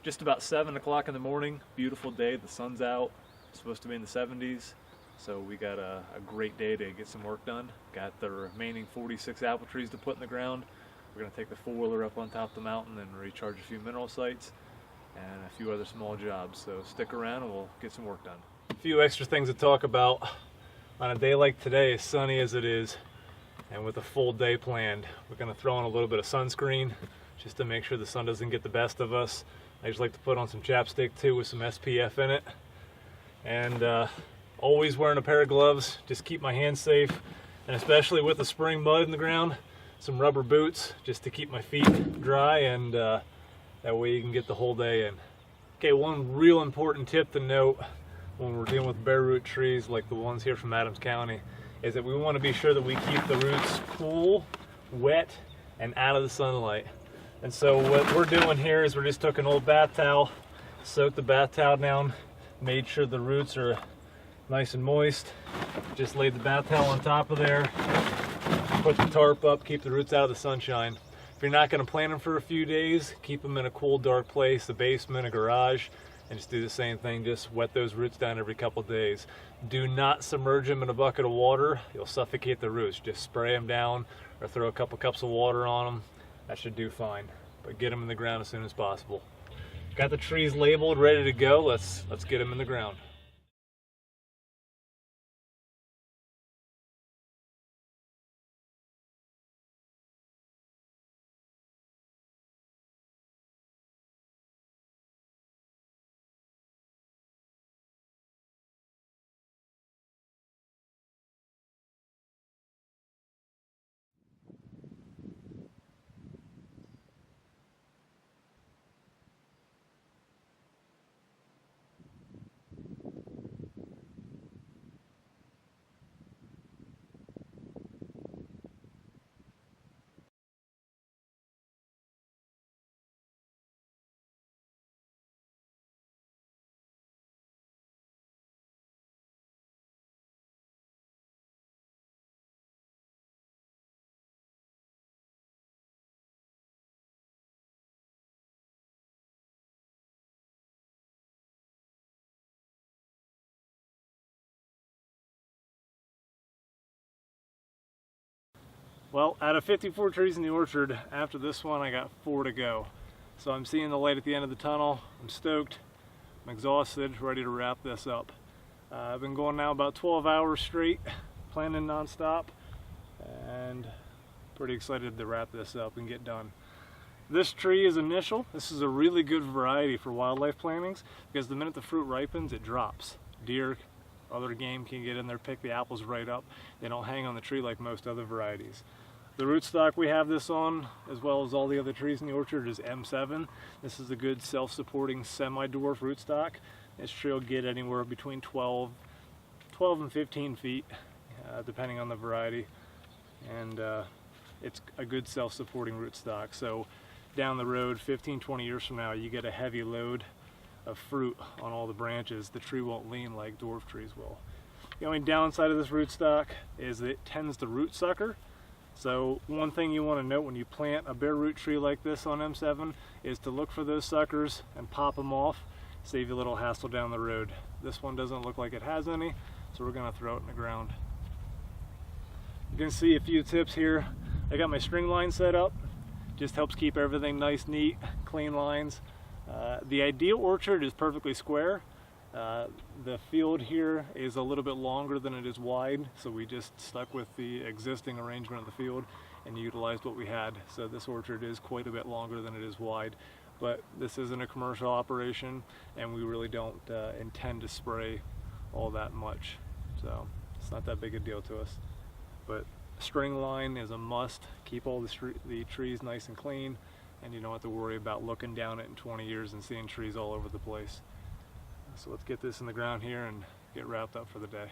just about 7 o'clock in the morning. Beautiful day, the sun's out. It's supposed to be in the 70s. So we got a great day to get some work done. Got the remaining 46 apple trees to put in the ground. We're gonna take the four-wheeler up on top of the mountain and recharge a few mineral sites and a few other small jobs. So stick around and we'll get some work done. A few extra things to talk about on a day like today, as sunny as it is, and with a full day planned. We're gonna throw on a little bit of sunscreen just to make sure the sun doesn't get the best of us. I just like to put on some chapstick too with some SPF in it. And always wearing a pair of gloves, just keep my hands safe. And especially with the spring mud in the ground, some rubber boots just to keep my feet dry, and that way you can get the whole day in. Okay, one real important tip to note when we're dealing with bare root trees like the ones here from Adams County is that we want to be sure that we keep the roots cool, wet, and out of the sunlight. And so what we're doing here is we're just took an old bath towel, soaked the bath towel down, made sure the roots are nice and moist, just laid the bath towel on top of there, put the tarp up, keep the roots out of the sunshine. If you're not going to plant them for a few days, keep them in a cool, dark place, a basement, a garage, and just do the same thing. Just wet those roots down every couple days. Do not submerge them in a bucket of water. You'll suffocate the roots. Just spray them down or throw a couple cups of water on them. That should do fine. But get them in the ground as soon as possible. Got the trees labeled, ready to go. Let's get them in the ground. Well, out of 54 trees in the orchard, after this one I got 4 to go. So I'm seeing the light at the end of the tunnel. I'm stoked, I'm exhausted, ready to wrap this up. I've been going now about 12 hours straight, planning non-stop, and pretty excited to wrap this up and get done. This tree is initial. This is a really good variety for wildlife plantings because the minute the fruit ripens, it drops. Deer, other game can get in there, pick the apples right up. They don't hang on the tree like most other varieties. The rootstock we have this on, as well as all the other trees in the orchard, is M7. This is a good self-supporting semi-dwarf rootstock. This tree will get anywhere between 12 and 15 feet, depending on the variety. And it's a good self-supporting rootstock. So down the road, 15-20 years from now, you get a heavy load of fruit on all the branches. The tree won't lean like dwarf trees will. The only downside of this rootstock is that it tends to root sucker. So one thing you want to note when you plant a bare root tree like this on M7 is to look for those suckers and pop them off, save you a little hassle down the road. This one doesn't look like it has any, so we're going to throw it in the ground. You can see a few tips here. I got my string line set up. Just helps keep everything nice, neat, clean lines. The ideal orchard is perfectly square. The field here is a little bit longer than it is wide, so we just stuck with the existing arrangement of the field and utilized what we had. So this orchard is quite a bit longer than it is wide, but this isn't a commercial operation and we really don't intend to spray all that much, so it's not that big a deal to us. But string line is a must. Keep all the trees nice and clean, and you don't have to worry about looking down it in 20 years and seeing trees all over the place. So let's get this in the ground here and get wrapped up for the day.